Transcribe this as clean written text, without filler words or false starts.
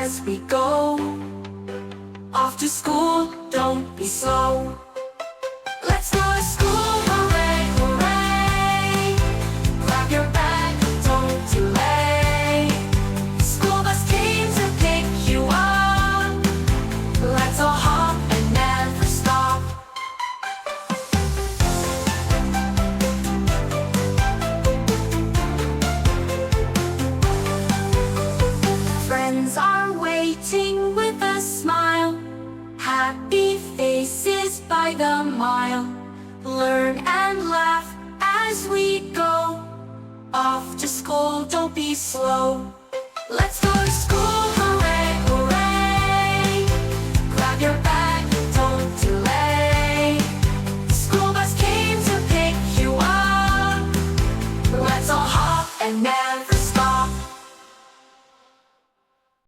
as we go. Off to school, don't be slow. Let's go to school, hooray, hooray. Grab your bag, don't delay. School bus came to pick you up. Let's all hop and never stop. Friends are waiting with a smile. Happy faces by the mile. Learn and laugh as we go. Off to school, don't be slow. Let's go to school, hooray, hooray. Grab your bag, don't delay. School bus came to pick you up. Let's all hop and never